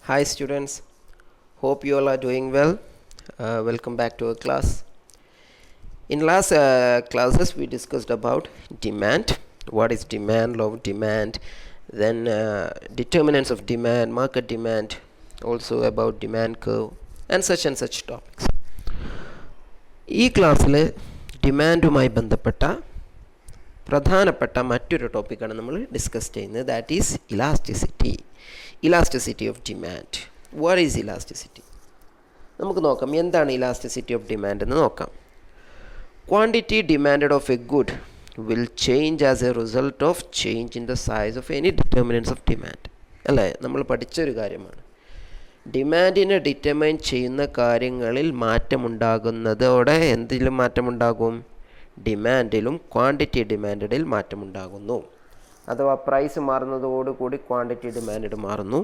Hi students, hope you all are doing well. Welcome back to our class. In last classes we discussed about demand. What is demand, law of demand, then determinants of demand, market demand, also about demand curve and such topics. ഈ ക്ലാസ്സിൽ ഡിമാൻഡുമായി ബന്ധപ്പെട്ട പ്രധാനപ്പെട്ട മറ്റൊരു ടോപ്പിക്കാണ് നമ്മൾ discuss ചെയ്യുന്നത്. That is elasticity of demand. What is elasticity? നമുക്ക് നോക്കാം എന്താണ് ഇലാസ്റ്റിസിറ്റി ഓഫ് ഡിമാൻഡ് എന്ന് നോക്കാം. Quantity demanded of a good will change as A result of change in the size of any determinants of demand. അല്ലേ, നമ്മൾ പഠിച്ചൊരു കാര്യമാണ്. ഡിമാൻഡിനെ determine ചെയ്യുന്ന കാര്യങ്ങളിൽ മാറ്റമുണ്ടാകുന്നതോടെ എന്തിലും മാറ്റമുണ്ടാകും? ഡിമാൻഡിലും ക്വാണ്ടിറ്റി ഡിമാൻഡിൽ മാറ്റമുണ്ടാകുന്നു. അഥവാ പ്രൈസ് മാറുന്നതോടുകൂടി ക്വാണ്ടിറ്റി ഡിമാൻഡ് മാറുന്നു.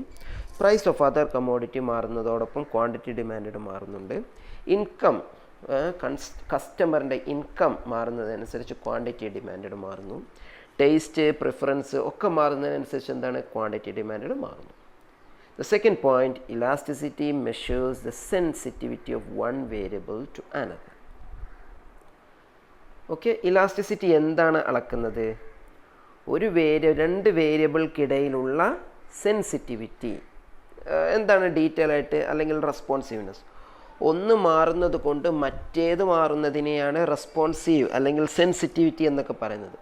പ്രൈസ് ഓഫ് അതർ കമ്മോഡിറ്റി മാറുന്നതോടൊപ്പം ക്വാണ്ടിറ്റി ഡിമാൻഡ് മാറുന്നുണ്ട്. ഇൻകം, കസ്റ്റമറിൻ്റെ ഇൻകം മാറുന്നതനുസരിച്ച് ക്വാണ്ടിറ്റി ഡിമാൻഡ് മാറുന്നു. ടേസ്റ്റ്, പ്രിഫറൻസ് ഒക്കെ മാറുന്നതിനനുസരിച്ച് എന്താണ്? ക്വാണ്ടിറ്റി ഡിമാൻഡ് മാറുന്നു. The second point, elasticity measures the sensitivity of one variable to another. Okay, elasticity എന്താണ് അളക്കുന്നത്? രണ്ട് വേരിയബിൾക്കിടയിലുള്ള സെൻസിറ്റിവിറ്റി എന്താണ് ഡീറ്റെയിൽ ആയിട്ട്, അല്ലെങ്കിൽ റെസ്പോൺസീവ്നെസ്. ഒന്ന് മാറുന്നത് കൊണ്ട് മറ്റേത് മാറുന്നതിനെയാണ് റെസ്പോൺസീവ് അല്ലെങ്കിൽ സെൻസിറ്റിവിറ്റി എന്നൊക്കെ പറയുന്നത്.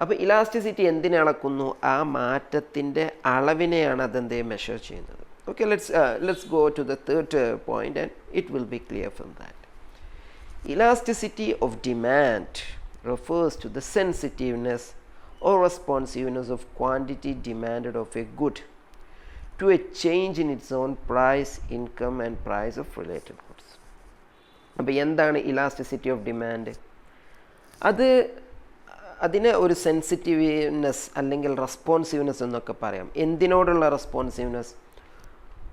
അപ്പോൾ ഇലാസ്റ്റിസിറ്റി എന്തിനെ അളക്കുന്നു? ആ മാറ്റത്തിൻ്റെ അളവിനെയാണ് അതെന്ത് മെഷർ ചെയ്യുന്നത്. Okay, let's go to the third point and it will be clear from that. Elasticity of demand refers to the sensitiveness or responsiveness of quantity demanded of a good to a change in its own price, income and price of related goods. അപ്പോൾ എന്താണ് elasticity of demand? അതിനെ ഒരു sensitiveness അല്ലെങ്കിൽ responsiveness എന്നൊക്കെ പറയാം. എന്തിനോടുള്ള responsiveness?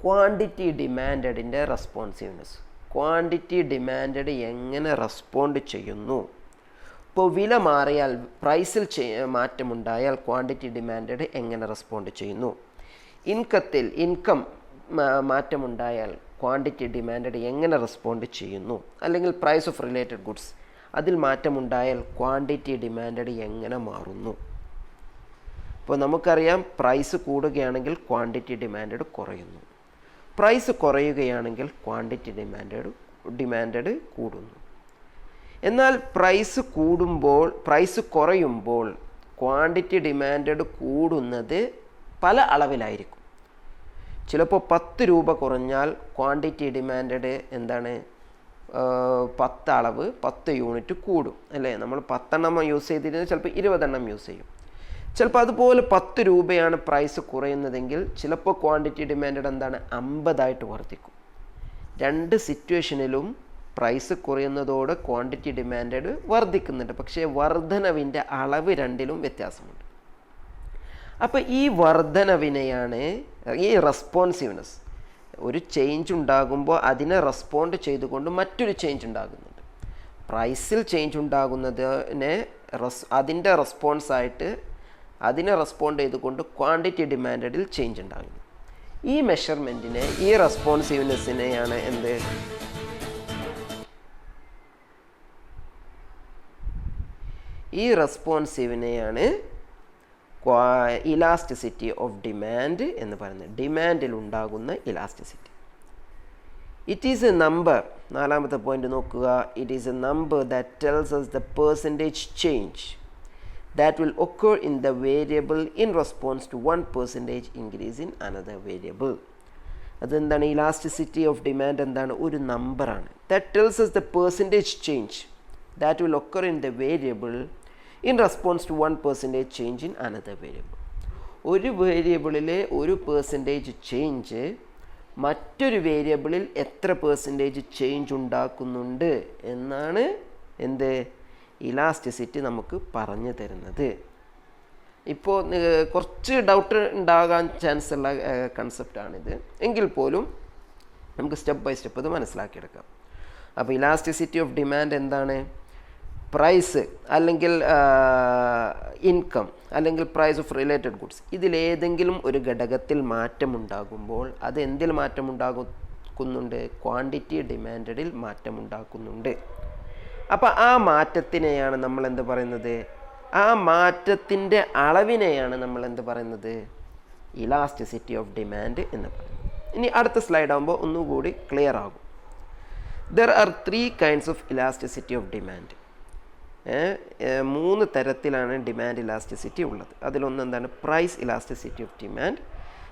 Quantity ഡിമാൻഡിൻ്റെ responsiveness. Quantity demand എങ്ങനെ റെസ്പോണ്ട് ചെയ്യുന്നു? ഇപ്പോൾ വില മാറിയാൽ, പ്രൈസിൽ മാറ്റമുണ്ടായാൽ ക്വാണ്ടിറ്റി ഡിമാൻഡ് എങ്ങനെ റെസ്പോണ്ട് ചെയ്യുന്നു? ഇൻകം മാറ്റമുണ്ടായാൽ ക്വാണ്ടിറ്റി ഡിമാൻഡ് എങ്ങനെ റെസ്പോണ്ട് ചെയ്യുന്നു? അല്ലെങ്കിൽ പ്രൈസ് ഓഫ് റിലേറ്റഡ് ഗുഡ്സ്, അതിൽ മാറ്റമുണ്ടായാൽ ക്വാണ്ടിറ്റി ഡിമാൻഡ് എങ്ങനെ മാറുന്നു? ഇപ്പോൾ നമുക്കറിയാം, പ്രൈസ് കൂടുകയാണെങ്കിൽ ക്വാണ്ടിറ്റി ഡിമാൻഡ് കുറയുന്നു. പ്രൈസ് കുറയുകയാണെങ്കിൽ ക്വാണ്ടിറ്റി ഡിമാൻഡ് കൂടുന്നു. എന്നാൽ പ്രൈസ് കുറയുമ്പോൾ ക്വാണ്ടിറ്റി ഡിമാൻഡ് കൂടുന്നത് പല അളവിലായിരിക്കും. ചിലപ്പോൾ 10 രൂപ കുറഞ്ഞാൽ ക്വാണ്ടിറ്റി ഡിമാൻഡ് എന്താണ്? 10 അളവ് 10 യൂണിറ്റ് കൂടും, അല്ലേ? നമ്മൾ 10 എണ്ണം യൂസ് ചെയ്തിരുന്നത് ചിലപ്പോൾ 20 എണ്ണം യൂസ് ചെയ്യും. ചിലപ്പോൾ അതുപോലെ 10 രൂപയാണ് പ്രൈസ് കുറയുന്നതെങ്കിൽ ചിലപ്പോൾ ക്വാണ്ടിറ്റി ഡിമാൻഡ് എന്താണ്? 50 വർദ്ധിക്കും. രണ്ട് സിറ്റുവേഷനിലും പ്രൈസ് കുറയുന്നതോടെ ക്വാണ്ടിറ്റി ഡിമാൻഡ് വർദ്ധിക്കുന്നുണ്ട്. പക്ഷേ വർധനവിൻ്റെ അളവ് രണ്ടിലും വ്യത്യാസമുണ്ട്. അപ്പോൾ ഈ വർധനവിനെയാണ് ഈ റെസ്പോൺസീവ്നെസ്. ഒരു ചേഞ്ച് ഉണ്ടാകുമ്പോൾ അതിനെ റെസ്പോണ്ട് ചെയ്തുകൊണ്ട് മറ്റൊരു ചേഞ്ച് ഉണ്ടാകുന്നുണ്ട്. പ്രൈസിൽ ചേഞ്ച് ഉണ്ടാകുന്നതിനെ അതിൻ്റെ റെസ്പോൺസായിട്ട് അതിനെ റെസ്പോണ്ട് ചെയ്തുകൊണ്ട് ക്വാണ്ടിറ്റി ഡിമാൻഡിൽ ചേഞ്ച് ഉണ്ടാകുന്നു. ഈ മെഷർമെൻറ്റിനെ, ഈ റെസ്പോൺസീവ്നെസ്സിനെയാണ് ഇലാസ്റ്റിസിറ്റി ഓഫ് ഡിമാൻഡ് എന്ന് പറയുന്നത്. ഡിമാൻഡിൽ ഉണ്ടാകുന്ന elasticity. It is A number. നാലാമത്തെ പോയിന്റ് നോക്കുക. It is A number that tells us the percentage change that will occur in the variable in response to 1% increase in another variable. അതെന്താണ്? Elasticity of demand എന്താണ്? ഒരു നമ്പറാണ്. that tells us the percentage change that will occur in the variable in response to 1% change in another variable. ഒരു വേരിയബിളിലെ 1% change മറ്റൊരു വേരിയബിളിൽ എത്ര % change ഉണ്ടാക്കുന്നുണ്ട് എന്നാണ് ഇലാസ്റ്റിസിറ്റി നമുക്ക് പറഞ്ഞു തരുന്നത്. ഇപ്പോൾ കുറച്ച് ഡൗട്ട് ഉണ്ടാകാൻ ചാൻസ് ഉള്ള കൺസെപ്റ്റാണിത്. എങ്കിൽ പോലും നമുക്ക് സ്റ്റെപ്പ് ബൈ സ്റ്റെപ്പ് ഇത് മനസ്സിലാക്കിയെടുക്കാം. അപ്പോൾ ഇലാസ്റ്റിസിറ്റി ഓഫ് ഡിമാൻഡ് എന്താണ്? പ്രൈസ് അല്ലെങ്കിൽ ഇൻകം അല്ലെങ്കിൽ പ്രൈസ് ഓഫ് റിലേറ്റഡ് ഗുഡ്സ്, ഇതിലേതെങ്കിലും ഒരു ഘടകത്തിൽ മാറ്റമുണ്ടാകുമ്പോൾ അത് എന്തിൽ മാറ്റമുണ്ടാക്കുന്നുണ്ട്? ക്വാണ്ടിറ്റി ഡിമാൻഡിൽ മാറ്റമുണ്ടാക്കുന്നുണ്ട്. അപ്പോൾ ആ മാറ്റത്തിനെയാണ് നമ്മൾ എന്ത് പറയുന്നത്? ആ മാറ്റത്തിൻ്റെ അളവിനെയാണ് നമ്മൾ എന്ത് പറയുന്നത്? ഇലാസ്റ്റിസിറ്റി ഓഫ് ഡിമാൻഡ് എന്ന് പറയുന്നത്. ഇനി അടുത്ത സ്ലൈഡ് ആകുമ്പോൾ ഒന്നുകൂടി ക്ലിയർ ആകും. There are 3 kinds of elasticity of demand. 3 തരത്തിലാണ് ഡിമാൻഡ് ഇലാസ്റ്റിസിറ്റി ഉള്ളത്. അതിലൊന്ന് എന്താണ്? Price elasticity of demand.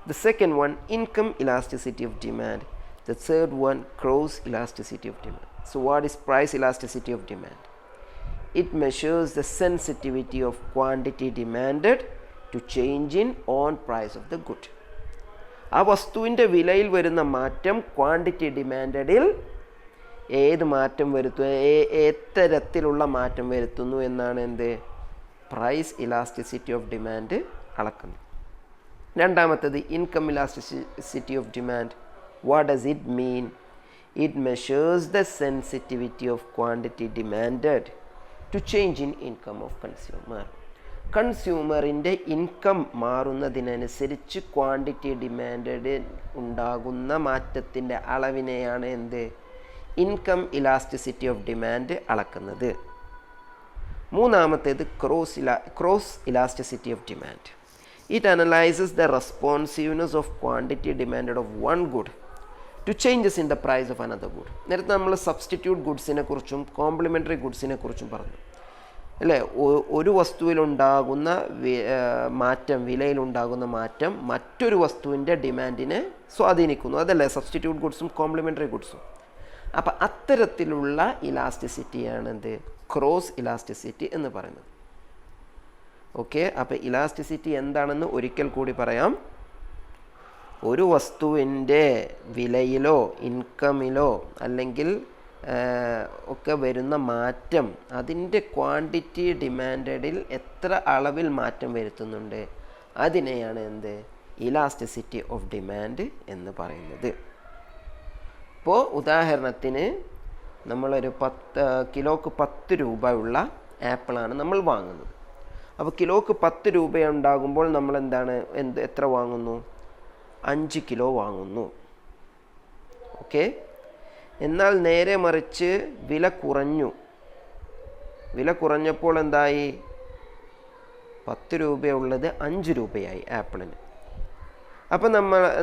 The second one income elasticity of demand. The third one cross elasticity of demand. So what is price elasticity of demand? It measures the sensitivity of quantity demanded to change in on price of the good. ആ വസ്തുവിൻ്റെ വിലയിൽ വരുന്ന മാറ്റം quantity ഡിമാൻഡിൽ ഏത് മാറ്റം വരുത്തുന്നു, എത്തരത്തിലുള്ള മാറ്റം വരുത്തുന്നു എന്നാണ് എന്ത്? പ്രൈസ് ഇലാസ്റ്റിസിറ്റി ഓഫ് ഡിമാൻഡ് അളക്കുന്നത്. രണ്ടാമത്തേത് income elasticity of demand. What does it mean? It measures the sensitivity of quantity demanded to change in income of consumer. കൺസ്യൂമറിൻ്റെ ഇൻകം മാറുന്നതിനനുസരിച്ച് ക്വാണ്ടിറ്റി ഡിമാൻഡിൽ ഉണ്ടാകുന്ന മാറ്റത്തിൻ്റെ അളവിനെയാണ് എന്ത്? ഇൻകം ഇലാസ്റ്റിസിറ്റി ഓഫ് ഡിമാൻഡ് അളക്കുന്നത്. മൂന്നാമത്തേത് cross elasticity of demand. It analyses the responsiveness of quantity demand of one good to changes in the price of another good. നേരത്തെ നമ്മൾ സബ്സ്റ്റിറ്റ്യൂട്ട് ഗുഡ്സിനെ കുറിച്ചും കോംപ്ലിമെൻ്ററി ഗുഡ്സിനെ കുറിച്ചും പറഞ്ഞു അല്ലേ? ഒരു വസ്തുവിലുണ്ടാകുന്ന മാറ്റം, വിലയിലുണ്ടാകുന്ന മാറ്റം മറ്റൊരു വസ്തുവിൻ്റെ ഡിമാൻഡിനെ സ്വാധീനിക്കുന്നു. അതല്ലേ സബ്സ്റ്റിറ്റ്യൂട്ട് ഗുഡ്സും കോംപ്ലിമെൻ്ററി ഗുഡ്സും. അപ്പം അത്തരത്തിലുള്ള ഇലാസ്റ്റിസിറ്റിയാണ് എന്ത്? ക്രോസ് ഇലാസ്റ്റിസിറ്റി എന്ന് പറയുന്നത്. ഓക്കെ, അപ്പോൾ ഇലാസ്റ്റിസിറ്റി എന്താണെന്ന് ഒരിക്കൽ കൂടി പറയാം. ഒരു വസ്തുവിൻ്റെ വിലയിലോ ഇൻകമിലോ അല്ലെങ്കിൽ ഒക്കെ വരുന്ന മാറ്റം അതിൻ്റെ ക്വാണ്ടിറ്റി ഡിമാൻഡിൽ എത്ര അളവിൽ മാറ്റം വരുത്തുന്നുണ്ട്, അതിനെയാണ് എന്ത്? ഇലാസ്റ്റിസിറ്റി ഓഫ് ഡിമാൻഡ് എന്ന് പറയുന്നത്. ഇപ്പോൾ ഉദാഹരണത്തിന് നമ്മളൊരു കിലോക്ക് 10 രൂപ ഉള്ള ആപ്പിളാണ് നമ്മൾ വാങ്ങുന്നത്. അപ്പോൾ കിലോക്ക് 10 രൂപ ഉണ്ടാകുമ്പോൾ നമ്മൾ എത്ര വാങ്ങുന്നു? 5 കിലോ വാങ്ങുന്നു. ഓക്കെ, എന്നാൽ നേരെ മറിച്ച് വില കുറഞ്ഞു. വില കുറഞ്ഞപ്പോൾ എന്തായി? 10 രൂപയുള്ളത് 5 രൂപയായി ആപ്പിളിന്. അപ്പം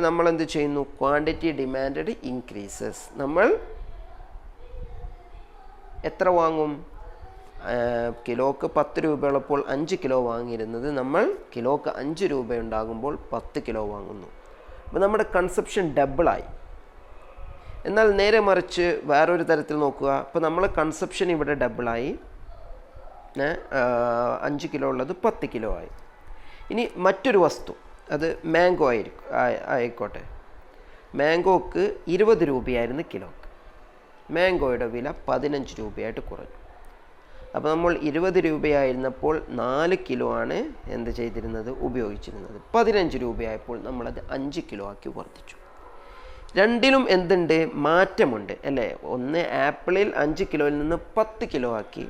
നമ്മൾ എന്ത് ചെയ്യുന്നു? Quantity demand increases. നമ്മൾ എത്ര വാങ്ങും? കിലോക്ക് 10 രൂപയുള്ളപ്പോൾ 5 കിലോ വാങ്ങിയിരുന്നത് നമ്മൾ കിലോക്ക് 5 രൂപ ഉണ്ടാകുമ്പോൾ 10 കിലോ വാങ്ങുന്നു. അപ്പോൾ നമ്മുടെ കൺസപ്ഷൻ ഡബിളായി. എന്നാൽ നേരെ മറിച്ച് വേറൊരു തരത്തിൽ നോക്കുക. അപ്പോൾ നമ്മൾ കൺസപ്ഷൻ ഇവിടെ ഡബിളായി, 5 കിലോ ഉള്ളത് 10 കിലോ ആയി. ഇനി മറ്റൊരു വസ്തു, അത് മാംഗോ ആയിക്കോട്ടെ. മാംഗോക്ക് 20 രൂപയായിരുന്നു കിലോക്ക്. മാംഗോയുടെ വില 15 രൂപയായിട്ട് കുറഞ്ഞു. അപ്പോൾ നമ്മൾ 20 രൂപയായിരുന്നപ്പോൾ 4 കിലോ ആണ് എന്ത് ചെയ്തിരുന്നത്? ഉപയോഗിച്ചിരുന്നത്. 15 രൂപയായപ്പോൾ നമ്മളത് 5 കിലോ ആക്കി വർദ്ധിച്ചു. രണ്ടിലും എന്തുണ്ട്? മാറ്റമുണ്ട് അല്ലേ? ഒന്ന് ആപ്പിളിൽ 5 കിലോയിൽ നിന്ന് 10 കിലോ ആക്കി,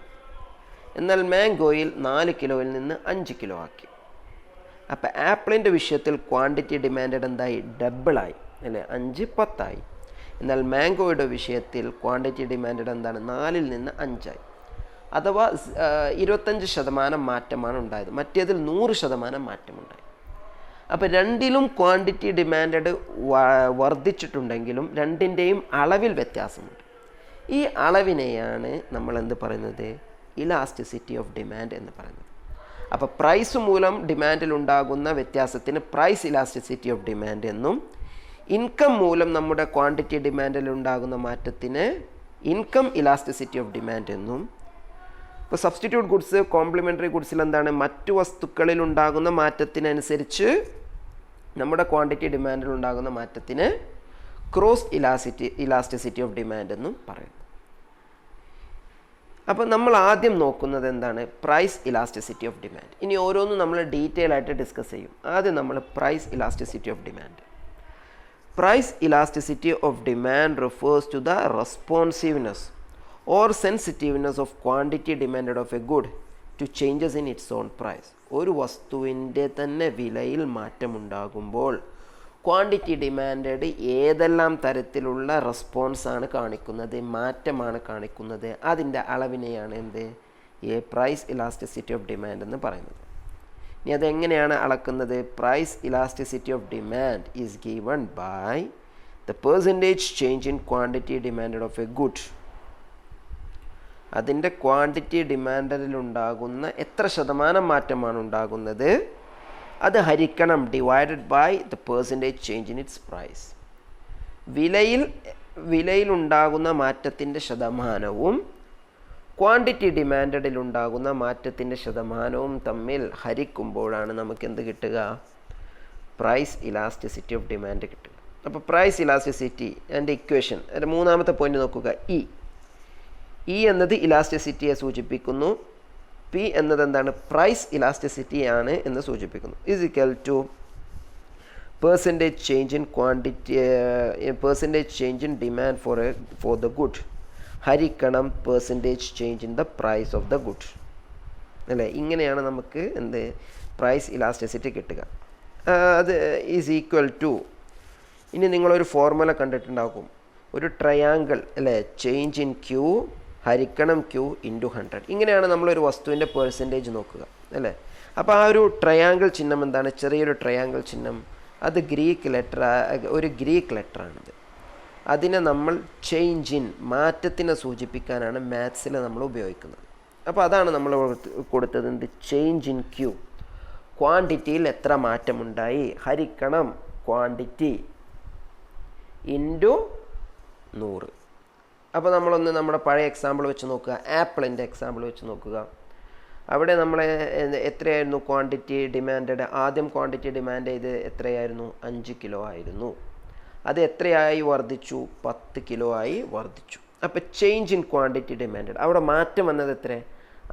എന്നാൽ മാംഗോയിൽ 4 കിലോയിൽ നിന്ന് 5 കിലോ ആക്കി. അപ്പോൾ ആപ്പിളിൻ്റെ വിഷയത്തിൽ ക്വാണ്ടിറ്റി ഡിമാൻഡ് എന്തായി? ഡബിളായി അല്ലേ? 5 10 ആയി. എന്നാൽ മാംഗോയുടെ വിഷയത്തിൽ ക്വാണ്ടിറ്റി ഡിമാൻഡ് എന്താണ്? 4-ൽ നിന്ന് 5 ആയി. അഥവാ 25% മാറ്റമാണ് ഉണ്ടായത്. മറ്റേതിൽ 100% മാറ്റമുണ്ടായി. അപ്പോൾ രണ്ടിലും ക്വാണ്ടിറ്റി ഡിമാൻഡ് വർദ്ധിച്ചിട്ടുണ്ടെങ്കിലും രണ്ടിൻ്റെയും അളവിൽ വ്യത്യാസമുണ്ട്. ഈ അളവിനെയാണ് നമ്മൾ എന്ത് പറയുന്നത്? ഇലാസ്റ്റിസിറ്റി ഓഫ് ഡിമാൻഡ് എന്ന് പറയുന്നത്. അപ്പോൾ പ്രൈസ് മൂലം ഡിമാൻഡിലുണ്ടാകുന്ന വ്യത്യാസത്തിന് പ്രൈസ് ഇലാസ്റ്റിസിറ്റി ഓഫ് ഡിമാൻഡ് എന്നും, ഇൻകം മൂലം നമ്മുടെ ക്വാണ്ടിറ്റി ഡിമാൻഡിലുണ്ടാകുന്ന മാറ്റത്തിന് ഇൻകം ഇലാസ്റ്റിസിറ്റി ഓഫ് ഡിമാൻഡ് എന്നും. ഇപ്പോൾ സബ്സ്റ്റിറ്റ്യൂട്ട് ഗുഡ്സ്, കോംപ്ലിമെൻ്ററി ഗുഡ്സിൽ എന്താണ്? മറ്റു വസ്തുക്കളിൽ ഉണ്ടാകുന്ന മാറ്റത്തിനനുസരിച്ച് നമ്മുടെ ക്വാണ്ടിറ്റി ഡിമാൻഡിൽ ഉണ്ടാകുന്ന മാറ്റത്തിന് ക്രോസ് ഇലാസ്റ്റിസിറ്റി ഓഫ് ഡിമാൻഡ് എന്നും പറയുന്നു. അപ്പോൾ നമ്മൾ ആദ്യം നോക്കുന്നത് എന്താണ്? Price elasticity of demand. ഇനി ഓരോന്നും നമ്മൾ ഡീറ്റെയിൽ ആയിട്ട് ഡിസ്കസ് ചെയ്യും. ആദ്യം നമ്മൾ price elasticity of demand. Price elasticity of demand refers to the responsiveness or sensitiveness of quantity demanded of a good to changes in its own price. ഒരു വസ്തുവിൻ്റെ തന്നെ വിലയിൽ മാറ്റമുണ്ടാകുമ്പോൾ ക്വാണ്ടിറ്റി ഡിമാൻഡഡ് ഏതെല്ലാം തരത്തിലുള്ള റെസ്പോൺസാണ് കാണിക്കുന്നത്, മാറ്റമാണ് കാണിക്കുന്നത്, അതിൻ്റെ അളവിനെയാണ് എന്ത് പ്രൈസ് ഇലാസ്റ്റിസിറ്റി ഓഫ് ഡിമാൻഡ് എന്ന് പറയുന്നത്. ഇനി അതെങ്ങനെയാണ് അളക്കുന്നത്? Price elasticity of demand is given by the percentage change in quantity demanded of a good. അതിൻ്റെ ക്വാണ്ടിറ്റി ഡിമാൻഡിലുണ്ടാകുന്ന എത്ര ശതമാനം മാറ്റമാണ് ഉണ്ടാകുന്നത്, അത് ഹരിക്കണം divided by the percentage change in its price. വിലയിലുണ്ടാകുന്ന മാറ്റത്തിൻ്റെ ശതമാനവും ക്വാണ്ടിറ്റി ഡിമാൻഡിലുണ്ടാകുന്ന മാറ്റത്തിൻ്റെ ശതമാനവും തമ്മിൽ ഹരിക്കുമ്പോഴാണ് നമുക്ക് എന്ത് കിട്ടുക? പ്രൈസ് ഇലാസ്റ്റിസിറ്റി ഓഫ് ഡിമാൻഡ് കിട്ടുക. അപ്പോൾ പ്രൈസ് ഇലാസ്റ്റിസിറ്റി എൻ്റെ ഇക്വേഷൻ, എൻ്റെ മൂന്നാമത്തെ പോയിന്റ് നോക്കുക. ഇ എന്നത് ഇലാസ്റ്റിസിറ്റിയെ സൂചിപ്പിക്കുന്നു, പി എന്നത് എന്താണ്? പ്രൈസ് ഇലാസ്റ്റിസിറ്റി ആണ് എന്ന് സൂചിപ്പിക്കുന്നു. Is equal to percentage change in quantity, percentage change in demand for the good ഹരിക്കണം percentage change in the price of the good. അല്ലേ? ഇങ്ങനെയാണ് നമുക്ക് എന്ത് പ്രൈസ് ഇലാസ്റ്റിസിറ്റി കിട്ടുക. അത് ഈസ് ഈക്വൽ ടു, ഇനി നിങ്ങളൊരു ഫോർമുല കണ്ടിട്ടുണ്ടാകും, ഒരു ട്രയാങ്കിൾ അല്ലേ, ചേഞ്ച് ഇൻ ക്യൂ ഹരിക്കണം ക്യൂ ഇൻറ്റു 100. ഇങ്ങനെയാണ് നമ്മളൊരു വസ്തുവിൻ്റെ പെർസെൻറ്റേജ് നോക്കുക അല്ലേ. അപ്പോൾ ആ ഒരു ട്രയാങ്കിൾ ചിഹ്നം എന്താണ്? ചെറിയൊരു ട്രയാങ്കിൾ ചിഹ്നം, അത് ഒരു ഗ്രീക്ക് ലെറ്ററാണിത്. അതിനെ നമ്മൾ ചേഞ്ച് ഇൻ, മാറ്റത്തിനെ സൂചിപ്പിക്കാനാണ് മാത്സിൽ നമ്മൾ ഉപയോഗിക്കുന്നത്. അപ്പോൾ അതാണ് നമ്മൾ കൊടുത്തത് എന്ത്? ചേഞ്ച് ഇൻ ക്യൂ, ക്വാണ്ടിറ്റിയിൽ എത്ര മാറ്റമുണ്ടായി ഹരിക്കണം ക്വാണ്ടിറ്റി ഇൻറ്റു 100. അപ്പോൾ നമ്മളൊന്ന് നമ്മുടെ പഴയ എക്സാമ്പിൾ വെച്ച് നോക്കുക, ആപ്പിളിൻ്റെ എക്സാമ്പിൾ വെച്ച് നോക്കുക. അവിടെ നമ്മൾ എത്രയായിരുന്നു ക്വാണ്ടിറ്റി ഡിമാൻഡ്? ആദ്യം ക്വാണ്ടിറ്റി ഡിമാൻഡ് ചെയ്ത് എത്രയായിരുന്നു? 5 കിലോ ആയിരുന്നു. അത് എത്രയായി വർദ്ധിച്ചു? 10 കിലോ ആയി വർദ്ധിച്ചു. അപ്പോൾ ചേഞ്ച് ഇൻ ക്വാണ്ടിറ്റി ഡിമാൻഡ്, അവിടെ മാറ്റം വന്നത് എത്ര?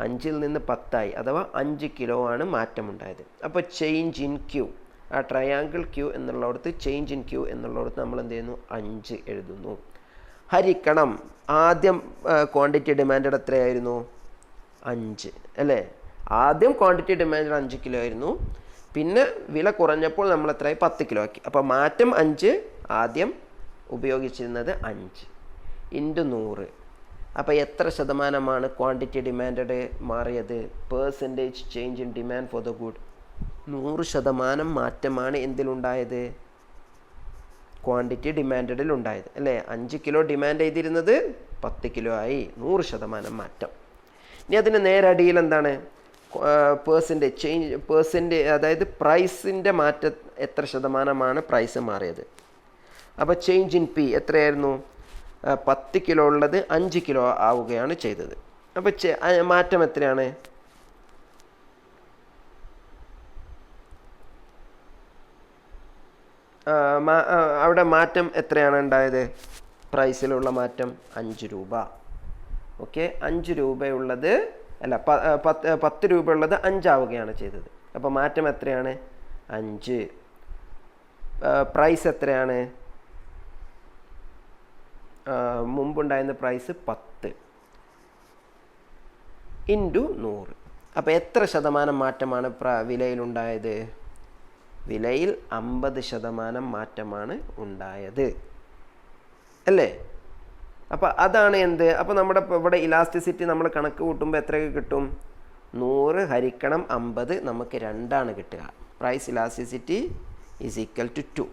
5-ൽ നിന്ന് 10 അഥവാ 5 കിലോ ആണ് മാറ്റമുണ്ടായത്. അപ്പോൾ ചേഞ്ച് ഇൻ ക്യൂ, ആ ട്രയാങ്കിൾ ക്യൂ എന്നുള്ളിടത്ത് ചേഞ്ച് ഇൻ ക്യൂ എന്നുള്ളിടത്ത് നമ്മൾ എന്ത് ചെയ്യുന്നു? 5 എഴുതുന്നു. ഹരിക്കണം ആദ്യം ക്വാണ്ടിറ്റി ഡിമാൻഡ് എത്രയായിരുന്നു? 5 അല്ലേ. ആദ്യം ക്വാണ്ടിറ്റി ഡിമാൻഡ് 5 കിലോ ആയിരുന്നു, പിന്നെ വില കുറഞ്ഞപ്പോൾ നമ്മൾ എത്രയായി? 10 കിലോ ആക്കി. അപ്പോൾ മാറ്റം 5, ആദ്യം ഉപയോഗിച്ചിരുന്നത് 5 ഇൻറ്റു 100. അപ്പോൾ എത്ര ശതമാനമാണ് ക്വാണ്ടിറ്റി ഡിമാൻഡ് മാറിയത്? Percentage change in demand for the good 100% മാറ്റമാണ് എന്തിലുണ്ടായത്? ക്വാണ്ടിറ്റി ഡിമാൻഡിലുണ്ടായത് അല്ലേ. 5 കിലോ ഡിമാൻഡ് ചെയ്തിരുന്നത് 10 കിലോ ആയി, 100% മാറ്റം. ഇനി അതിന് നേരടിയിൽ എന്താണ്? പെർസെൻറ്റേജ് അതായത് പ്രൈസിൻ്റെ മാറ്റം എത്ര ശതമാനമാണ് പ്രൈസ് മാറിയത്? അപ്പോൾ ചേഞ്ച് ഇൻ പി എത്രയായിരുന്നു? 10 കിലോ ഉള്ളത് 5 കിലോ ആവുകയാണ് ചെയ്തത്. അപ്പോൾ മാറ്റം എത്രയാണ്? അവിടെ മാറ്റം എത്രയാണ് ഉണ്ടായത്? പ്രൈസിലുള്ള മാറ്റം 5 രൂപ. ഓക്കെ, 5 രൂപയുള്ളത് അല്ല 10 രൂപയുള്ളത് 5 ആവുകയാണ് ചെയ്തത്. അപ്പോൾ മാറ്റം എത്രയാണ്? 5. പ്രൈസ് എത്രയാണ്? മുമ്പുണ്ടായിരുന്ന പ്രൈസ് 10 ഇൻറ്റു 100. അപ്പോൾ എത്ര ശതമാനം മാറ്റമാണ് വിലയിലുണ്ടായത്? വിലയിൽ 50% മാറ്റമാണ് ഉണ്ടായത് അല്ലേ. അപ്പോൾ അതാണ് എന്ത്? അപ്പോൾ നമ്മുടെ ഇവിടെ ഇലാസ്റ്റിസിറ്റി നമ്മൾ കണക്ക് കൂട്ടുമ്പോൾ എത്രയൊക്കെ കിട്ടും? 100 ഹരിക്കണം 50 നമുക്ക് 2 കിട്ടുക. Price elasticity is equal to 2.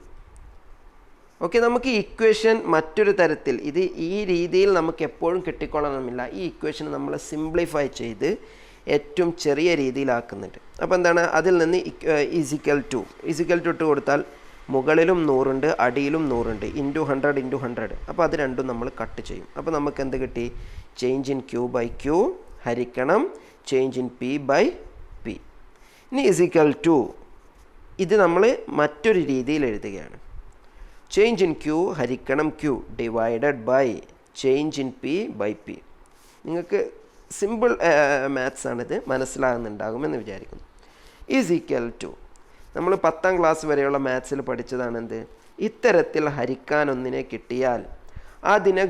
Okay, നമുക്ക് ഈ ഇക്വേഷൻ മറ്റൊരു തരത്തിൽ, ഇത് ഈ രീതിയിൽ നമുക്ക് എപ്പോഴും കിട്ടിക്കൊള്ളണമെന്നില്ല. ഈ ഇക്വേഷൻ നമ്മൾ സിംപ്ലിഫൈ ചെയ്ത് ഏറ്റവും ചെറിയ രീതിയിലാക്കുന്നുണ്ട്. അപ്പോൾ എന്താണ്? അതിൽ നിന്ന് ഈസിക്കൽ ടു ഇട്ട് കൊടുത്താൽ മുകളിലും 100 ഉണ്ട്, അടിയിലും 100 ഉണ്ട്, ഇൻറ്റു 100. അപ്പോൾ അത് രണ്ടും നമ്മൾ കട്ട് ചെയ്യും. അപ്പോൾ നമുക്ക് എന്ത് കിട്ടി? Change in Q by Q ഹരിക്കണം change in P by P. ഇനി ഈസിക്കൽ ടു ഇത് നമ്മൾ മറ്റൊരു രീതിയിൽ എഴുതുകയാണ്. ചേഞ്ച് ഇൻ ക്യൂ ഹരിക്കണം Q divided by change in P by P. നിങ്ങൾക്ക് സിമ്പിൾ മാത്സ് ആണിത്, മനസ്സിലാകുന്നുണ്ടാകുമെന്ന് വിചാരിക്കുന്നു. ഈസ് ഈക്വൽ ടു നമ്മൾ 10ാം ക്ലാസ് വരെയുള്ള മാത്സിൽ പഠിച്ചതാണെന്ത്? ഇത്തരത്തിൽ ഹരിക്കാൻ ഒന്നിനെ കിട്ടിയാൽ അതിനെ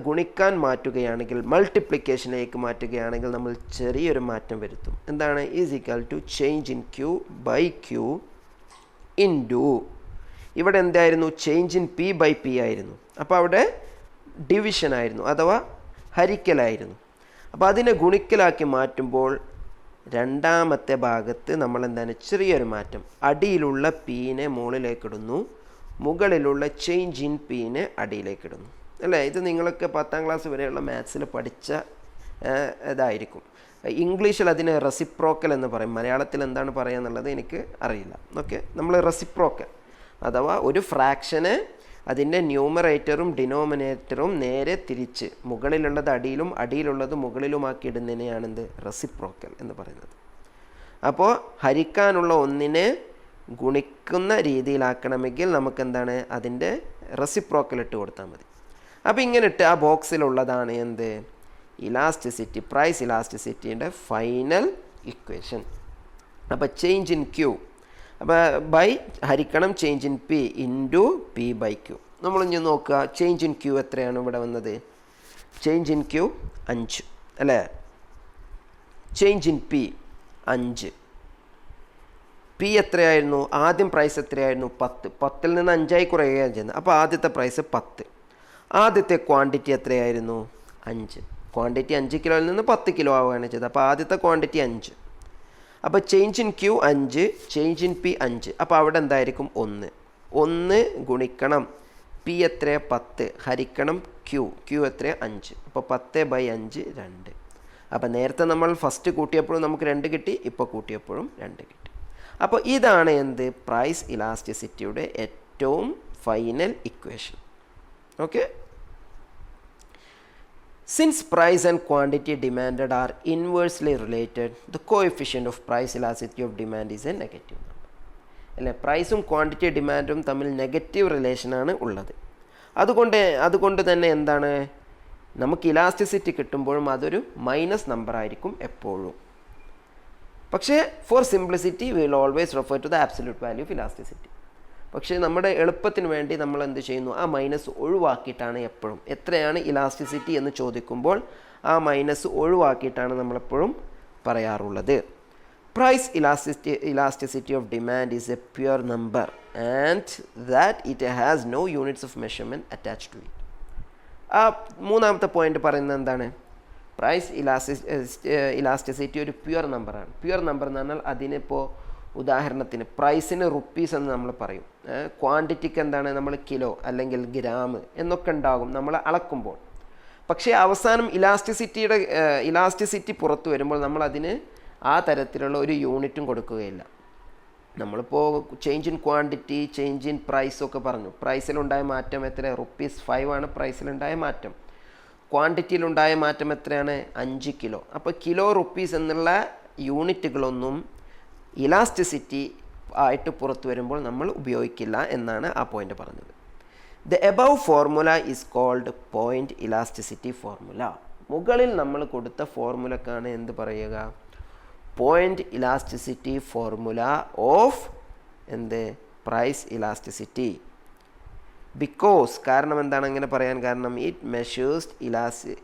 ഗുണിക്കാൻ മാറ്റുകയാണെങ്കിൽ, മൾട്ടിപ്ലിക്കേഷനിലേക്ക് മാറ്റുകയാണെങ്കിൽ നമ്മൾ ചെറിയൊരു മാറ്റം വരുത്തും. എന്താണ്? Is equal to change in Q by Q into, ഇവിടെ എന്തായിരുന്നു? Change in P by P ആയിരുന്നു. അപ്പോൾ അവിടെ ഡിവിഷൻ ആയിരുന്നു, അഥവാ ഹരിക്കലായിരുന്നു. അപ്പോൾ അതിനെ ഗുണിക്കലാക്കി മാറ്റുമ്പോൾ രണ്ടാമത്തെ ഭാഗത്ത് നമ്മൾ എന്താണ്? ചെറിയൊരു മാറ്റം. അടിയിലുള്ള പീനെ മുകളിലേക്കിടുന്നു, മുകളിലുള്ള ചേഞ്ച് ഇൻ പീനെ അടിയിലേക്കിടുന്നു. അല്ലേ? ഇത് നിങ്ങളൊക്കെ 10ാം ക്ലാസ് വരെയുള്ള മാത്സിൽ പഠിച്ച ഇതായിരിക്കും. ഇംഗ്ലീഷിൽ അതിന് റെസിപ്രോക്കൽ എന്ന് പറയും. മലയാളത്തിൽ എന്താണ് പറയുക എന്നുള്ളത് എനിക്ക് അറിയില്ല. ഓക്കെ, നമ്മൾ റെസിപ്രോക്കൽ അഥവാ ഒരു ഫ്രാക്ഷന് അതിൻ്റെ ന്യൂമറേറ്ററും ഡിനോമിനേറ്ററും നേരെ തിരിച്ച് മുകളിലുള്ളത് അടിയിലും അടിയിലുള്ളത് മുകളിലുമാക്കി ഇടുന്നതിനെയാണ് എന്ത്? റെസിപ്രോക്കൽ എന്ന് പറയുന്നത്. അപ്പോൾ ഹരിക്കാനുള്ള ഒന്നിനെ ഗുണിക്കുന്ന രീതിയിലാക്കണമെങ്കിൽ നമുക്കെന്താണ്? അതിൻ്റെ റെസിപ്രോക്കൽ ഇട്ട് കൊടുത്താൽ മതി. അപ്പോൾ ഇങ്ങനെ ഇട്ട് ആ ബോക്സിലുള്ളതാണ് എന്ത്? ഇലാസ്റ്റിസിറ്റി, പ്രൈസ് ഇലാസ്റ്റിസിറ്റീൻ്റെ ഫൈനൽ ഇക്വേഷൻ. അപ്പോൾ ചേഞ്ച് ഇൻ ക്യൂ, അപ്പോൾ ബൈ ഹരിക്കണം change in P into P by Q. നമ്മളിഞ്ഞ് നോക്കുക, ചേഞ്ച് ഇൻ ക്യൂ എത്രയാണ് ഇവിടെ വന്നത്? ചേഞ്ച് ഇൻ ക്യൂ 5 അല്ലേ? Change in P 5. പി എത്രയായിരുന്നു? ആദ്യം പ്രൈസ് എത്രയായിരുന്നു? 10. 10ൽ നിന്ന് 5ആയി കുറയുകയാണ് ചെയ്യുന്നത്. അപ്പോൾ ആദ്യത്തെ പ്രൈസ് 10. ആദ്യത്തെ ക്വാണ്ടിറ്റി എത്രയായിരുന്നു? 5. ക്വാണ്ടിറ്റി 5 കിലോയിൽ നിന്ന് 10 കിലോ ആവുകയാണ് ചെയ്തത്. അപ്പോൾ ആദ്യത്തെ ക്വാണ്ടിറ്റി 5. അപ്പോൾ change in Q 5, change in P 5. അപ്പോൾ അവിടെ എന്തായിരിക്കും? 1 ഗുണിക്കണം പി എത്ര? 10 ഹരിക്കണം ക്യൂ എത്ര? 5. അപ്പോൾ 10/5 2. അപ്പോൾ നേരത്തെ നമ്മൾ ഫസ്റ്റ് കൂട്ടിയപ്പോഴും നമുക്ക് 2 കിട്ടി, ഇപ്പോൾ കൂട്ടിയപ്പോഴും 2 കിട്ടി. അപ്പോൾ ഇതാണ് എന്ത്? പ്രൈസ് ഇലാസ്റ്റിസിറ്റിയുടെ ഏറ്റവും final equation. Okay, since price and quantity demanded are inversely related, the coefficient of price elasticity of demand is a negative number. അല്ലേ? പ്രൈസും ക്വാണ്ടിറ്റി ഡിമാൻഡും തമ്മിൽ നെഗറ്റീവ് റിലേഷനാണ് ഉള്ളത്. അതുകൊണ്ട് തന്നെ എന്താണ്? നമുക്ക് ഇലാസ്റ്റിസിറ്റി കിട്ടുമ്പോഴും അതൊരു മൈനസ് നമ്പർ ആയിരിക്കും എപ്പോഴും. പക്ഷേ for simplicity we will always refer to the absolute value of elasticity. പക്ഷേ നമ്മുടെ എളുപ്പത്തിന് വേണ്ടി നമ്മൾ എന്ത് ചെയ്യുന്നു? ആ മൈനസ് ഒഴിവാക്കിയിട്ടാണ് എപ്പോഴും, എത്രയാണ് ഇലാസ്റ്റിസിറ്റി എന്ന് ചോദിക്കുമ്പോൾ ആ മൈനസ് ഒഴിവാക്കിയിട്ടാണ് നമ്മളെപ്പോഴും പറയാറുള്ളത്. Price elasticity of demand is a pure number and that it has no units of measurement attached to it. ആ മൂന്നാമത്തെ പോയിന്റ് പറയുന്നത് എന്താണ്? പ്രൈസ് ഇലാസ്റ്റിസിറ്റി ഒരു പ്യുവർ നമ്പറാണ്. പ്യുവർ നമ്പർ എന്ന് പറഞ്ഞാൽ അതിനിപ്പോൾ ഉദാഹരണത്തിന് പ്രൈസിന് റുപ്പീസ് എന്ന് നമ്മൾ പറയും, ക്വാണ്ടിറ്റിക്ക് എന്താണ്? നമ്മൾ കിലോ അല്ലെങ്കിൽ ഗ്രാം എന്നൊക്കെ ഉണ്ടാകും നമ്മൾ അളക്കുമ്പോൾ. പക്ഷേ അവസാനം ഇലാസ്റ്റിസിറ്റി പുറത്തു വരുമ്പോൾ നമ്മൾ അതിന് ആ തരത്തിലുള്ള ഒരു യൂണിറ്റും കൊടുക്കുകയില്ല. നമ്മളിപ്പോൾ change in quantity, change in പ്രൈസൊക്കെ പറഞ്ഞു. പ്രൈസിലുണ്ടായ മാറ്റം എത്ര? ₹5 ആണ് പ്രൈസിലുണ്ടായ മാറ്റം. ക്വാണ്ടിറ്റിയിലുണ്ടായ മാറ്റം എത്രയാണ്? 5 കിലോ. അപ്പോൾ കിലോ റുപ്പീസ് എന്നുള്ള യൂണിറ്റുകളൊന്നും ഇലാസ്റ്റിസിറ്റി ആയിട്ട് പുറത്തു വരുമ്പോൾ നമ്മൾ ഉപയോഗിക്കില്ല എന്നാണ് ആ പോയിന്റ് പറഞ്ഞത്. The above formula is called point elasticity formula. മുകളിൽ നമ്മൾ കൊടുത്ത ഫോർമുലക്കാണ് എന്ത് പറയുക? പോയിന്റ് ഇലാസ്റ്റിസിറ്റി ഫോർമുല ഓഫ് എന്ത്? Price elasticity. ബിക്കോസ്, കാരണം എന്താണ് അങ്ങനെ പറയാൻ കാരണം? It measures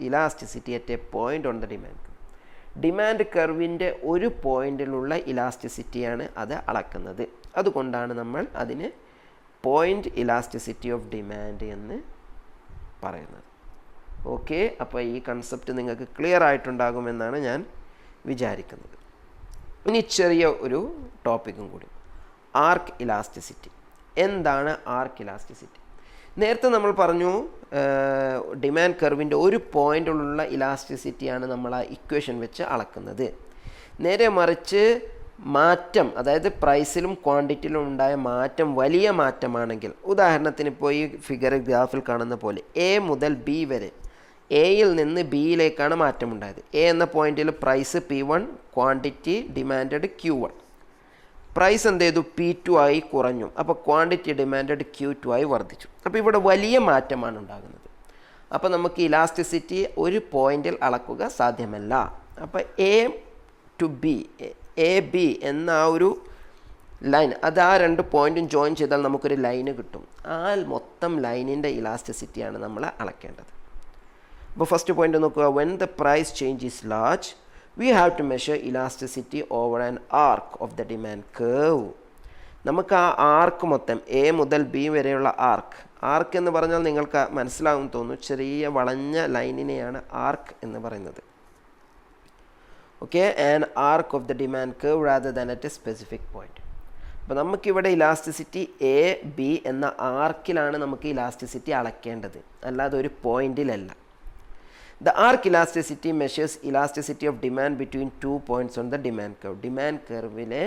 elasticity at a point on the demand. Demand കർവിൻ്റെ ഒരു പോയിന്റിലുള്ള ഇലാസ്റ്റിസിറ്റിയാണ് അത് അളക്കുന്നത്. അതുകൊണ്ടാണ് നമ്മൾ അതിന് പോയിന്റ് ഇലാസ്റ്റിസിറ്റി ഓഫ് ഡിമാൻഡ് എന്ന് പറയുന്നത്. ഓക്കെ, അപ്പോൾ ഈ കൺസെപ്റ്റ് നിങ്ങൾക്ക് ക്ലിയർ ആയിട്ടുണ്ടാകുമെന്നാണ് ഞാൻ വിചാരിക്കുന്നത്. ഇനി ചെറിയ ഒരു ടോപ്പിക്കും കൂടി, ആർക്ക് ഇലാസ്റ്റിസിറ്റി. എന്താണ് ആർക്ക് ഇലാസ്റ്റിസിറ്റി? നേരത്തെ നമ്മൾ പറഞ്ഞു ഡിമാൻഡ് കർവിൻ്റെ ഒരു പോയിന്റിലുള്ള ഇലാസ്റ്റിസിറ്റിയാണ് നമ്മൾ ആ ഇക്വേഷൻ വെച്ച് അളക്കുന്നത്. നേരെ മറിച്ച് മാറ്റം, അതായത് പ്രൈസിലും ക്വാണ്ടിറ്റിയിലും ഉണ്ടായ മാറ്റം വലിയ മാറ്റമാണെങ്കിൽ, ഉദാഹരണത്തിന് ഇപ്പോൾ ഈ ഫിഗർ ഗ്രാഫിൽ കാണുന്ന പോലെ എ മുതൽ ബി വരെ, എയിൽ നിന്ന് ബിയിലേക്കാണ് മാറ്റമുണ്ടായത്. എ എന്ന പോയിന്റിൽ price P1, quantity demanded Q1. Price എന്ത് ചെയ്തു? P2 ആയി കുറഞ്ഞു. അപ്പോൾ ക്വാണ്ടിറ്റി ഡിമാൻഡഡ് Q2 ആയി വർദ്ധിച്ചു. അപ്പോൾ ഇവിടെ വലിയ മാറ്റമാണ് ഉണ്ടാകുന്നത്. അപ്പോൾ നമുക്ക് ഇലാസ്റ്റിസിറ്റി ഒരു പോയിന്റിൽ അളക്കുക സാധ്യമല്ല. അപ്പോൾ A to B, A B എന്ന ആ ഒരു ലൈൻ, അത് ആ രണ്ട് പോയിൻറ്റും ജോയിൻ ചെയ്താൽ നമുക്കൊരു ലൈന് കിട്ടും. ആ മൊത്തം ലൈനിൻ്റെ ഇലാസ്റ്റിസിറ്റിയാണ് നമ്മൾ അളക്കേണ്ടത്. അപ്പോൾ ഫസ്റ്റ് പോയിന്റ് നോക്കുക. When the price change is large we have to measure elasticity over an arc of the demand curve. നമുക്ക് ആ ആർക്ക് മൊത്തം എ മുതൽ ബി വരെയുള്ള ആർക്ക് എന്ന് പറഞ്ഞാൽ നിങ്ങൾക്ക് മനസ്സിലാവും തോന്നുന്നു, ചെറിയ വളഞ്ഞ ലൈനിനെയാണ് ആർക്ക് എന്ന് പറയുന്നത്. Okay, an arc of the demand curve rather than at A specific point. അപ്പോൾ നമുക്കിവിടെ ഇലാസ്റ്റിസിറ്റി എ ബി എന്ന ആർക്കിലാണ് നമുക്ക് ഇലാസ്റ്റിസിറ്റി അളക്കേണ്ടത്, അല്ലാതെ ഒരു പോയിന്റിലല്ല. The arc elasticity measures elasticity of demand between 2 points on the demand curve. Demand കർവിലെ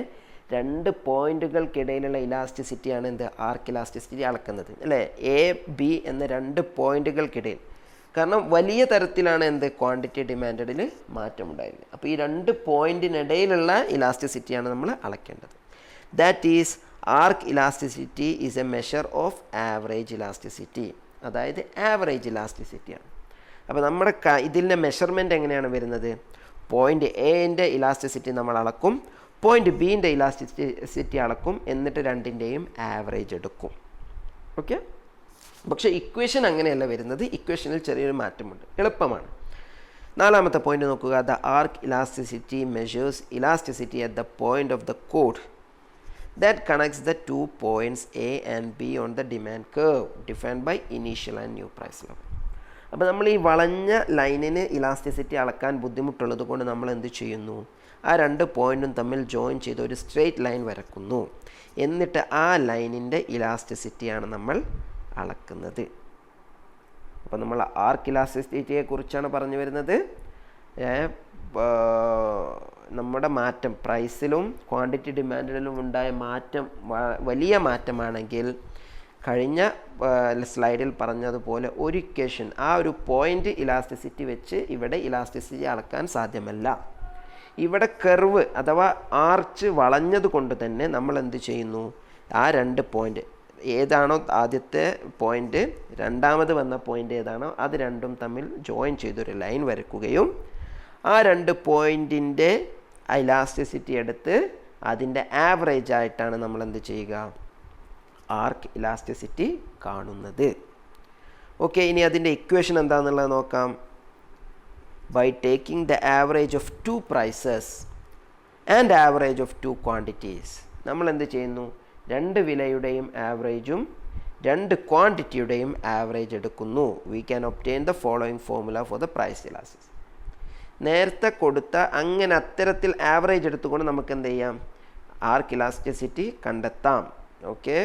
2 പോയിന്റുകൾക്കിടയിലുള്ള ഇലാസ്റ്റിസിറ്റിയാണ് എന്ത് ആർക്ക് ഇലാസ്റ്റിസിറ്റി അളക്കുന്നത്, അല്ലേ? എ ബി എന്ന 2 പോയിന്റുകൾക്കിടയിൽ. കാരണം വലിയ തരത്തിലാണ് എന്ത് ക്വാണ്ടിറ്റി ഡിമാൻഡിൽ മാറ്റമുണ്ടായിരുന്നത്. അപ്പോൾ ഈ 2 പോയിന്റിനിടയിലുള്ള ഇലാസ്റ്റിസിറ്റിയാണ് നമ്മൾ അളക്കേണ്ടത്. That is arc elasticity is a measure of average elasticity. അതായത് ആവറേജ് ഇലാസ്റ്റിസിറ്റിയാണ്. അപ്പോൾ നമ്മുടെ ഇതിൻ്റെ മെഷർമെൻറ്റ് എങ്ങനെയാണ് വരുന്നത്? പോയിൻ്റ് എൻ്റെ ഇലാസ്റ്റിസിറ്റി നമ്മൾ അളക്കും, പോയിൻ്റ് ബിൻ്റെ ഇലാസ്റ്റിസിറ്റി അളക്കും, എന്നിട്ട് രണ്ടിൻ്റെയും ആവറേജ് എടുക്കും. ഓക്കെ, പക്ഷേ ഇക്വേഷൻ അങ്ങനെയല്ല വരുന്നത്. ഇക്വേഷനിൽ ചെറിയൊരു മാറ്റമുണ്ട്, എളുപ്പമാണ്. 4ാമത്തെ പോയിന്റ് നോക്കുക. The arc elasticity measures elasticity at the point of the code that connects the 2 points A and B on the demand curve defined by initial and new price level. അപ്പോൾ നമ്മൾ ഈ വളഞ്ഞ ലൈനിന് ഇലാസ്റ്റിസിറ്റി അളക്കാൻ ബുദ്ധിമുട്ടുള്ളത് കൊണ്ട് നമ്മൾ എന്ത് ചെയ്യുന്നു? ആ 2 പോയിൻറ്റും തമ്മിൽ ജോയിൻ ചെയ്ത് ഒരു സ്ട്രെയിറ്റ് ലൈൻ വരക്കുന്നു. എന്നിട്ട് ആ ലൈനിൻ്റെ ഇലാസ്റ്റിസിറ്റിയാണ് നമ്മൾ അളക്കുന്നത്. അപ്പോൾ നമ്മൾ ആർക്ക് ഇലാസ്റ്റിസിറ്റിയെ കുറിച്ചാണ് പറഞ്ഞു വരുന്നത്. നമ്മുടെ മാറ്റം പ്രൈസിലും ക്വാണ്ടിറ്റി ഡിമാൻഡിലും ഉണ്ടായ മാറ്റം വലിയ മാറ്റമാണെങ്കിൽ കഴിഞ്ഞ സ്ലൈഡിൽ പറഞ്ഞതുപോലെ ഒരു ഇക്വേഷൻ, ആ ഒരു പോയിൻ്റ് ഇലാസ്റ്റിസിറ്റി വെച്ച് ഇവിടെ ഇലാസ്റ്റിസിറ്റി അളക്കാൻ സാധ്യമല്ല. ഇവിടെ കർവ് അഥവാ ആർച്ച് വളഞ്ഞത് കൊണ്ട് തന്നെ നമ്മൾ എന്ത് ചെയ്യുന്നു? ആ 2 പോയിൻ്റ് ഏതാണോ ആദ്യത്തെ പോയിൻ്റ്, രണ്ടാമത് വന്ന പോയിൻ്റ് ഏതാണോ അത് രണ്ടും തമ്മിൽ ജോയിൻ ചെയ്തൊരു ലൈൻ വരയ്ക്കുകയും ആ 2 പോയിൻറ്റിൻ്റെ ഇലാസ്റ്റിസിറ്റി എടുത്ത് അതിൻ്റെ ആവറേജ് ആയിട്ടാണ് നമ്മൾ എന്ത് ചെയ്യുക? ആർക്ക് ഇലാസ്റ്റിസിറ്റി കാണുന്നത്. ഓക്കെ, ഇനി അതിൻ്റെ ഇക്വേഷൻ എന്താണെന്നുള്ളത് നോക്കാം. By taking the average of 2 prices and average of 2 quantities, നമ്മൾ എന്ത് ചെയ്യുന്നു? 2 വിലയുടെയും ആവറേജും 2 ക്വാണ്ടിറ്റിയുടെയും ആവറേജ് എടുക്കുന്നു. We can obtain the following formula for the price elasticity. നേരത്തെ കൊടുത്ത അങ്ങനെ അത്തരത്തിൽ ആവറേജ് എടുത്തുകൊണ്ട് നമുക്ക് എന്ത് ചെയ്യാം? ആർക്ക് ഇലാസ്റ്റിസിറ്റി കണ്ടെത്താം. ഓക്കെ,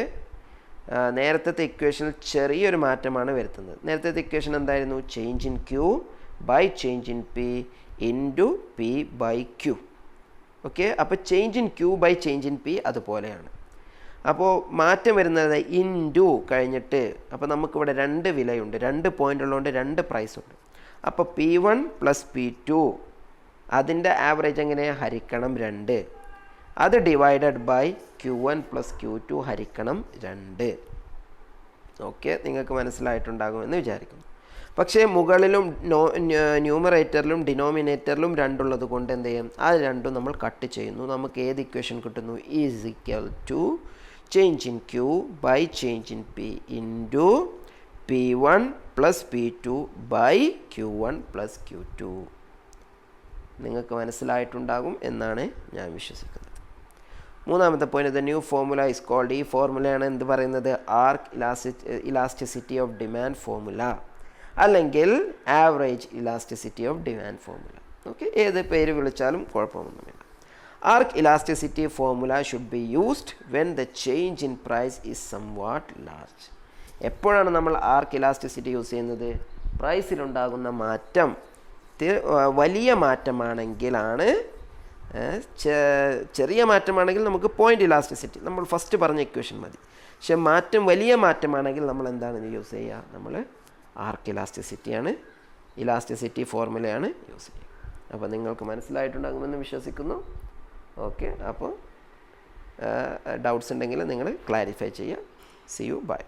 നേരത്തെ ഇക്വേഷനിൽ ചെറിയൊരു മാറ്റമാണ് വരുത്തുന്നത്. നേരത്തെ ഇക്വേഷൻ എന്തായിരുന്നു? Change in Q by change in P into P by Q. Okay, അപ്പോൾ change in Q by change in P അതുപോലെയാണ്. അപ്പോൾ മാറ്റം വരുന്നത് ഇൻറ്റു കഴിഞ്ഞിട്ട്, അപ്പോൾ നമുക്കിവിടെ 2 വിലയുണ്ട്, 2 പോയിൻ്റ് ഉള്ളതുകൊണ്ട് 2 പ്രൈസ് ഉണ്ട്. അപ്പോൾ P1 + P2 അതിൻ്റെ ആവറേജ് എങ്ങനെ ഹരിക്കണം 2, അത് ഡിവൈഡഡ് ബൈ Q1 + Q2 ഹരിക്കണം 2. ഓക്കെ, നിങ്ങൾക്ക് മനസ്സിലായിട്ടുണ്ടാകുമെന്ന് വിചാരിക്കുന്നു. പക്ഷേ മുകളിലും ന്യൂമറേറ്ററിലും ഡിനോമിനേറ്ററിലും 2 ഉള്ളത് കൊണ്ട് എന്ത് ചെയ്യും? ആ 2 നമ്മൾ കട്ട് ചെയ്യുന്നു. നമുക്ക് ഏത് ഇക്വേഷൻ കിട്ടുന്നു? Is equal to change in Q by change in P into P1 + P2 by Q1 + Q2. നിങ്ങൾക്ക് മനസ്സിലായിട്ടുണ്ടാകും എന്നാണ് ഞാൻ വിശ്വസിക്കുന്നത്. 3ാമത്തെ point, the new formula is called, ഈ ഫോർമുലയാണ് എന്ത് പറയുന്നത്? Arc elasticity of demand formula, അല്ലെങ്കിൽ average elasticity of demand formula. Okay, ഏത് പേര് വിളിച്ചാലും കുഴപ്പമൊന്നുമില്ല. Arc elasticity formula should be used when the change in price is somewhat large. എപ്പോഴാണ് നമ്മൾ ആർക്ക് ഇലാസ്റ്റിസിറ്റി യൂസ് ചെയ്യുന്നത്? പ്രൈസിലുണ്ടാകുന്ന മാറ്റം വലിയ മാറ്റമാണെങ്കിലാണ്. ചെറിയ മാറ്റമാണെങ്കിൽ നമുക്ക് പോയിൻ്റ് ഇലാസ്റ്റിസിറ്റി നമ്മൾ ഫസ്റ്റ് പറഞ്ഞ ഇക്വേഷൻ മതി. പക്ഷെ മാറ്റം വലിയ മാറ്റമാണെങ്കിൽ നമ്മൾ എന്താണ് യൂസ് ചെയ്യുക? നമ്മൾ ആർക്ക് ഇലാസ്റ്റിസിറ്റി ഫോർമുലയാണ് യൂസ് ചെയ്യുക. അപ്പോൾ നിങ്ങൾക്ക് മനസ്സിലായിട്ടുണ്ടാകുമെന്ന് വിശ്വസിക്കുന്നു. ഓക്കെ, അപ്പോൾ ഡൗട്ട്സ് ഉണ്ടെങ്കിൽ നിങ്ങൾ ക്ലാരിഫൈ ചെയ്യുക. See you, by.